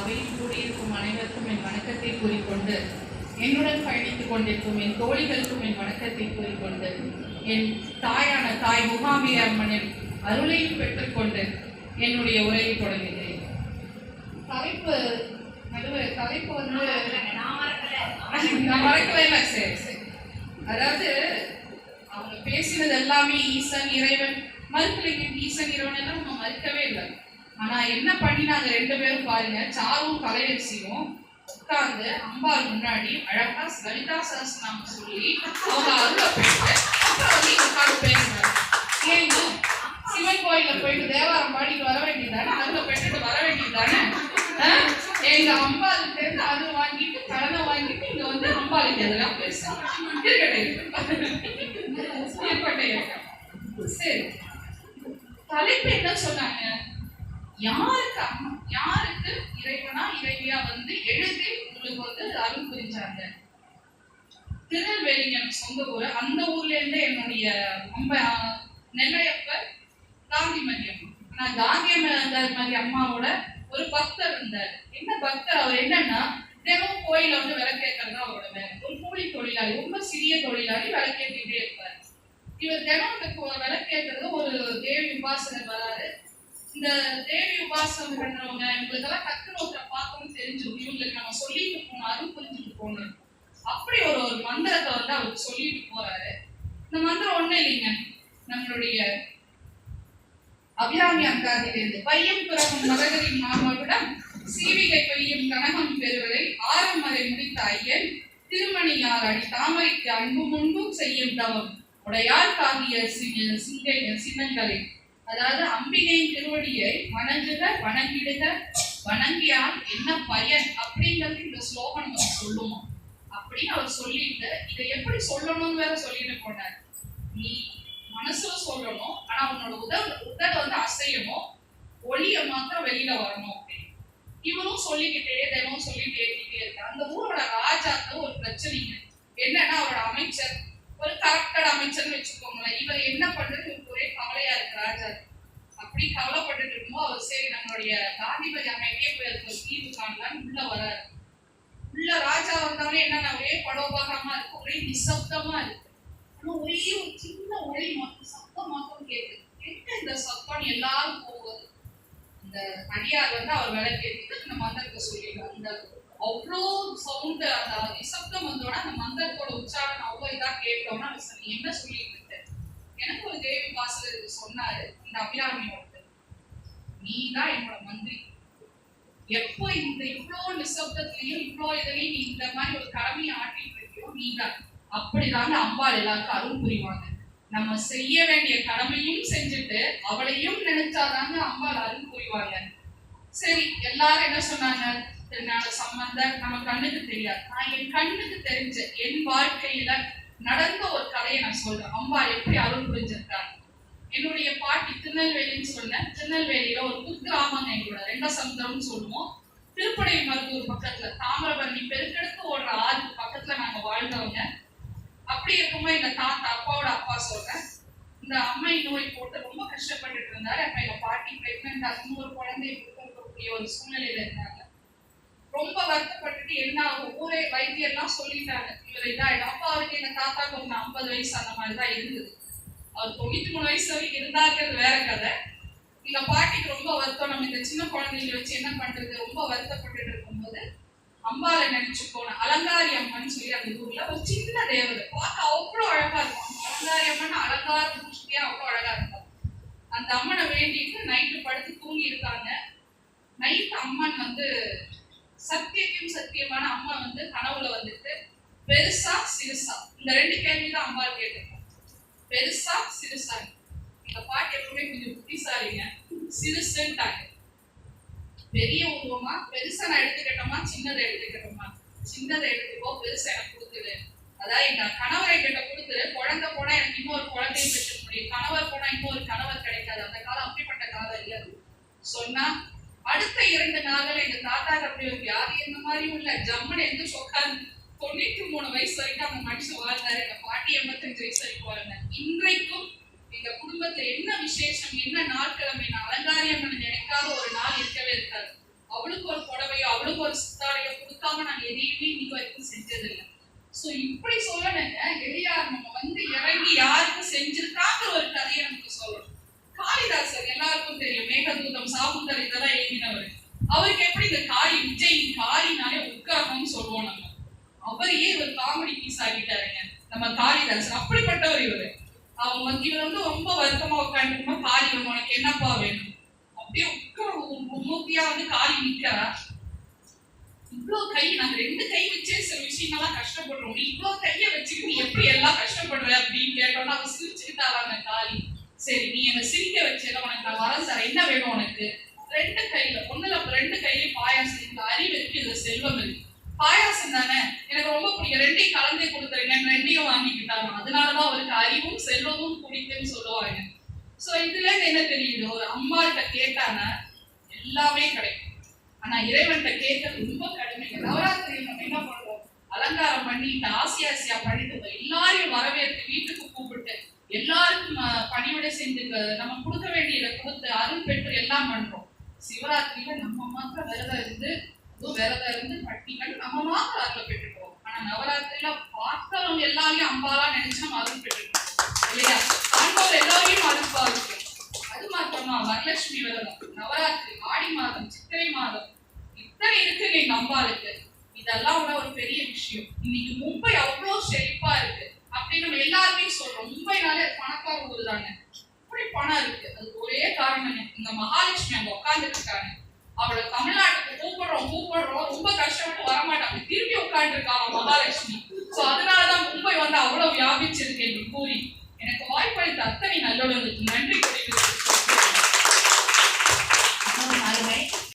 அவையில் கூடியிருக்கும் அனைவருக்கும் என் வணக்கத்தை கூறிக்கொண்டு, என்னுடன் பயணித்துக் கொண்டிருக்கும் என் தோழிகளுக்கும் என் வணக்கத்தை கூறிக்கொண்டு, என் தாயான தாய் மூகாம்பிகை அம்மனின் அருளையும் பெற்றுக்கொண்டு என்னுடைய உரையை தொடங்குகிறேன். தலைப்பு வந்து நான் மறக்கவே இல்லை. சரி சரி. அதாவது அவங்க பேசினது எல்லாமே ஈசன் இறைவன், மறுக்கலைங்க. ஈசன் இறைவன் எல்லாம் நம்ம மறுக்கவே இல்லை. ஆனா என்ன பண்ணினாங்க ரெண்டு பேரும் பாருங்க, சாரும் கலையரசியும் உட்கார்ந்து அம்பாள் முன்னாடி அழகா லலிதா சஹஸ்ரநாமம் சொல்லி அவங்க அருளை போயிட்டு அப்புறம் வந்து உட்காந்து பேசுறாங்க. ஏங்க சிவன் கோயில போயிட்டு தேவாரம் பாடிட்டு வர வேண்டியதானே, அருளை பெற்றுட்டு வர வேண்டியதானே. எங்க அம்பாளுக்கு இருந்து அருள் வாங்கிட்டு கடனை வாங்கிட்டு இங்க வந்து அம்பாளுக்கு எதெல்லாம் பேசுறாங்க. சரி, தலைப்பு என்ன சொன்னாங்க? யாருக்கு இறைவனா இறைவியா வந்து எழுதி உங்களுக்கு வந்து அருள் புரிஞ்சாங்க? திருநெல்வேலி எனக்கு சொந்த ஊர். அந்த ஊர்ல இருந்து என்னுடைய நெல்லையப்பர் காந்திமதி அம்மா. ஆனா காந்திமதி அம்மாவோட ஒரு பக்தர் இருந்தார். என்ன பக்தர்? அவர் என்னன்னா தினமும் கோயில வந்து விளக்கேற்கிறது அவரோட வேலை. ஒரு கூலி தொழிலாளி, ரொம்ப சிறிய தொழிலாளி, விளக்கேற்றிட்டே இருப்பார். இவர் தினம் விளக்கேற்றது ஒரு தேவி உபாசனை வராரு. இந்த தேவி உபாசனம் பண்றவங்க இவங்களுக்கெல்லாம் டக்குனு ஒருத்தரை பார்க்கணும்னு தெரிஞ்சிடும். இவங்களுக்கு நம்ம சொல்லிட்டு போகணும், அருள் புரிஞ்சுட்டு போகணும். அப்படி ஒரு மந்திரத்தை வந்து அவருக்கு சொல்லிட்டு போறாரு. இந்த மந்திரம் ஒண்ணு இல்லைங்க, நம்மளுடைய அபிராமி அந்தாதியிலிருந்து பையம் பிறகும் மகரின் மாமகுடம் சீவிகை பையும் கனகம் பெறுவதை ஆரம்பரை முடித்த ஐயன் திருமணியார் அடி தாமரைக்கு அன்பு முன்பும் செய்யும் தவம் உடையார் காவிய சின்னங்களை. அதாவது அம்பிகையின் திருவடியை வணங்குக, வணங்கிடுக, வணங்கியால் என்ன பயன் அப்படிங்கிறது இந்த ஸ்லோகம் நம்ம சொல்லுவோம் அப்படின்னு அவர் சொல்லிட்டு, இதை எப்படி சொல்லணும்னு வேற சொல்லிட்டு போனார். நீ மனசுல சொல்லணும், ஆனா உன்னோட உடல் வந்து அசையணும், ஒளிய மாத்திரம் வெளியில வரணும் அப்படின்னு இவரும் சொல்லிக்கிட்டே தினமும் சொல்லிட்டு ஏற்றிட்டே இருக்காரு. அந்த ஊரோட ராஜாக்கு ஒரு பிரச்சனைங்க. என்னன்னா அவரோட அமைச்சர் ஒரு கரெக்டட் அமைச்சர்னு வச்சுக்கோங்களேன். இவர் என்ன பண்றது இவருக்கு ஒரே கவலையா இருக்கு ராஜா. அப்படி கவலைப்பட்டுட்டு இருக்கும்போது அவர் சரி நம்மளுடைய காந்திமதி அமைதியே போய் அதுக்கு தீர்வு காணலான்னு உள்ள வராரு. உள்ள ராஜா வந்தாலே என்னன்னா ஒரே படோபாகமா இருக்கு, ஒரே நிசப்தமா இருக்கு. ஆனா ஒரே ஒரு சின்ன ஒளி மாத்திரம் சத்தம் மாத்திரம் கேட்குது. கேட்ட இந்த சத்தம் எல்லாரும் போகுது. இந்த அடியார் வந்து அவர் விளக்கேற்றிட்டு இந்த மந்திரத்தை சொல்லிடுறாரு. அந்த அவ்வளோ சவுண்ட், அந்த நிசப்தம் வந்தோட அந்த மந்திரத்தோட உச்சாரணம் அவ்வளோ இதா கேட்டோம்னா நீ என்ன சொல்லிட்டு இருக்க? எனக்கு ஒரு தேவி வாசகர் சொன்னாரு, இந்த அபிராமியோட நீ தான் என்னோட மந்திரி. எப்போ இந்த இவ்வளோ நிசப்தத்திலையும் இவ்வளோ இதுலையும் நீ இந்த மாதிரி ஒரு கடமையை ஆட்டிட்டு இருக்கியோ நீ தான். அப்படிதாங்க அம்பாள் எல்லாருக்கும் அருள் புரிவாங்க. நம்ம செய்ய வேண்டிய கடமையும் செஞ்சுட்டு அவளையும் நினைச்சாதாங்க அம்பாள் அருள் புரிவாங்க. சரி, எல்லாரும் என்ன சொன்னாங்க? திருநாள சம்பந்தர் நம்ம கண்ணுக்கு தெரியாது. நான் என் கண்ணுக்கு தெரிஞ்ச என் வாழ்க்கையில நடந்த ஒரு கதையை நான் சொல்றேன். அம்பாள் எப்படி அருள் புரிஞ்சிருக்காங்க. என்னுடைய பாட்டி திருநெல்வேலின்னு சொன்னேன். திருநெல்வேலியில ஒரு குக்கிராமங்க, எங்களோட ரெங்கசமுத்திரம்னு சொல்லுவோம். திருப்படை மருத்துவர் பக்கத்துல தாமிரபரணி பெருக்கெடுத்து ஓடுற ஆறுக்கு பக்கத்துல நாங்க வாழ்ந்தவங்க. அப்படி இருக்கும்போது எங்க தாத்தா அப்பாவோட அப்பா சொல்றேன், இந்த அம்மை நோய் போட்டு ரொம்ப கஷ்டப்பட்டுட்டு இருந்தாரு. அப்ப எங்க பாட்டி பிரெக்னென்ட் ஆகும், ஒரு குழந்தைய கொடுக்கக்கூடிய ஒரு சூழ்நிலையில இருந்தாங்க. ரொம்ப வருத்தப்பட்டுட்டு என்ன ஆகும், ஊரே வைத்தியெல்லாம் சொல்லிட்டாங்க இவர் இதான். அப்பா அவருக்கு எங்க தாத்தாக்கு ஒரு 50 வயசு அந்த மாதிரிதான் இருந்தது. அவர் 93 வயசு வரைக்கும் இருந்தாங்கிறது வேற கதை. எங்க பாட்டிக்கு ரொம்ப வருத்தம், நம்ம இந்த சின்ன குழந்தைங்களை வச்சு என்ன பண்றது, ரொம்ப வருத்தப்பட்டுட்டு இருக்கும்போது அம்பாலை நினைச்சு போன அலங்காரி அம்மன் சொல்லி அந்த ஊர்ல ஒரு சின்ன தேவதை பார்க்க அவ்வளோ அழகா இருக்கும். அலங்காரி அம்மன் அலங்கார பூஷ்டியா அவ்வளோ அழகா இருக்கும். அந்த அம்மனை வேண்டிட்டு நைட்டு படுத்து தூங்கி இருக்காங்க. நைட்டு அம்மன் வந்து சத்தியத்தையும் சத்தியமான அம்மா வந்து கனவுல வந்துட்டு பெருசா சிறுசா இந்த ரெண்டு கேள்விதான் அம்பாள் கேட்டிருக்கோம். பெருசா சிறுசா. எங்க பாட்டு எப்பவுமே கொஞ்சம் புத்திசாலிங்க. சிறுசுன்ட்டாங்க. பெரிய உருவமா பெருசா நான் எடுத்துக்கிட்டோமா சின்னதை எடுத்துக்கிட்டோமா? சின்னதை எடுத்துக்கோ, பெருசா எனக்கு கொடுத்துரு. அதாவது எங்க கணவரை கிட்ட கொடுத்துரு, குழந்தை போனா எனக்கு இன்னொரு குழந்தையை பெற்று முடியும், கணவர் போனா இன்னொரு கணவர் கிடைக்காது. அந்த காலம் அப்படிப்பட்ட காலம் இல்லை சொன்னா. அடுத்த 2 நாள்கள் எங்க தாத்தா அப்படி ஒரு வியாதி இந்த மாதிரியும் இல்ல, ஜம்முன்னு எந்த சொக்காது. 93 வயசு வரைக்கும் அந்த மனுஷன் வாழ்ந்தாரு. எங்க பாட்டி 85 வயசு வரைக்கும் வாழ்ந்தாரு. இன்றைக்கும் எங்க குடும்பத்துல என்ன விசேஷம், என்ன நாட்கிழமை, நான் அலங்காரி அம்மன் நினைக்காத ஒரு நாள் இருக்கவே இருக்காது. அவளுக்கு ஒரு புடவையோ அவளுக்கு ஒரு சித்தாடைய கொடுக்காம நாங்க எதையுமே இன்னைக்கு வரைக்கும் செஞ்சதில்லை. சோ இப்படி சொல்லணுங்க, எளியார் நம்ம இறங்கி யாருக்கு செஞ்சிருக்காங்கிற ஒரு கதையை நமக்கு சொல்லணும். காளிதாசர் எல்லாருக்கும் தெரியும், மேகதூதம், சாகுந்தலம் இதெல்லாம் எழுதினவர். அவருக்கு எப்படி இந்த காளி, உஜ்ஜயினி காளினாலே உக்கிரகம்னு சொல்லுவோம் நம்ம. அவரையே ஒரு காமெடி பீஸ் ஆகிட்டாருங்க நம்ம காளிதாசர். அப்படிப்பட்டவர் இவரு. இவர் ரொம்ப வருத்தமா உட்காந்துருக்கோம், காளி உனக்கு என்னப்பா வேணும் அப்படியே மூர்த்தியா காளி நிக்கிறா. இவ்வளவு கை, நாங்க 2 கை வச்சே சில விஷயங்கள்லாம் கஷ்டப்படுறோம், இவ்வளவு கைய வச்சுக்கிட்டு எப்படி எல்லாம் கஷ்டப்படுற அப்படின்னு கேட்டோம்னா அவ சிரிச்சுக்கிட்டாராங்க காளி. சரி நீ என்ன சிரிக்க வச்சேல, உனக்கு நான் வரம் தரேன், என்ன வேணும் உனக்கு? 2 கையில, ஒண்ணுல 2 கையிலயும் பாயாசம், இந்த அறிவு இருக்கு, இதுல செல்வம் இருக்கு. பாயாசம் தானே எனக்கு ரொம்ப பிடிக்கும், 2ஐயும் கலந்தே கொடுத்துருங்க, 2ஐயும் வாங்கிக்கிட்டாங்க. அதனாலதான் அவருக்கு அறிவும் செல்வமும் பிடிக்குன்னு சொல்லுவாங்க. சோ இதுல இருந்து என்ன தெரியுது, ஒரு அம்மாட்ட கேட்டானா எல்லாமே கிடைக்கும். ஆனா இறைவன்கிட்ட கேட்கறது ரொம்ப கடுமைங்க. நவராத்திரியில் நம்ம என்ன பண்றோம், அலங்காரம் பண்ணிட்டு ஆசியா பண்ணிட்டு எல்லாரையும் வரவேற்று வீட்டுக்கு கூப்பிட்டு எல்லாருக்கும் பணிவிடை செஞ்சு நம்ம கொடுக்க வேண்டியதை கொடுத்து அருள் பெற்று எல்லாம் பண்றோம். சிவராத்திரியில நம்ம மாத்திரம் விரதம் இருந்து பட்டி கண்டு நம்ம மாத்திரம் அருளை பெற்றுக்கிறோம். ஆனா நவராத்திரியில பார்க்கிறவங்க எல்லாரையும் அம்பாலா நினைச்சு நம்ம அருள் பெற்றுக்கிறோம் இல்லையா? ஆண்டவர் எல்லாரையும் அருள்பா இருக்கு. அது மாத்திரமா வரலட்சுமி விரதம், நவராத்திரி, ஆடி மாதம், சித்திரை மாதம், இத்தனை இருக்குங்க எங்க அம்பாளுக்கு. இதெல்லாம் ஒரு பெரிய விஷயம். இன்னைக்கு மும்பை அவ்வளவு செழிப்பா இருக்கு அப்படின்னு நம்ம எல்லாருமே சொல்றோம். மும்பைனாலே பணக்கார ஊர் தாங்க, இப்படி பணம் இருக்கு. அதுக்கு ஒரே காரணம், இந்த மகாலட்சுமி அங்க உட்கார்ந்துட்டு இருக்காங்க. அவளை தமிழ்நாட்டுக்கு கூப்பிடுறோம், ரொம்ப கஷ்டப்பட்டு வரமாட்டாங்க, திருப்பி உட்கார்ந்து இருக்காங்க மகாலட்சுமி. சோ அதனாலதான் மும்பை அவ்வளவு வியாபிச்சிருக்கு என்று கூறி எனக்கு வாய்ப்பளித்த அத்தனை நல்லவர்களுக்கு நன்றி.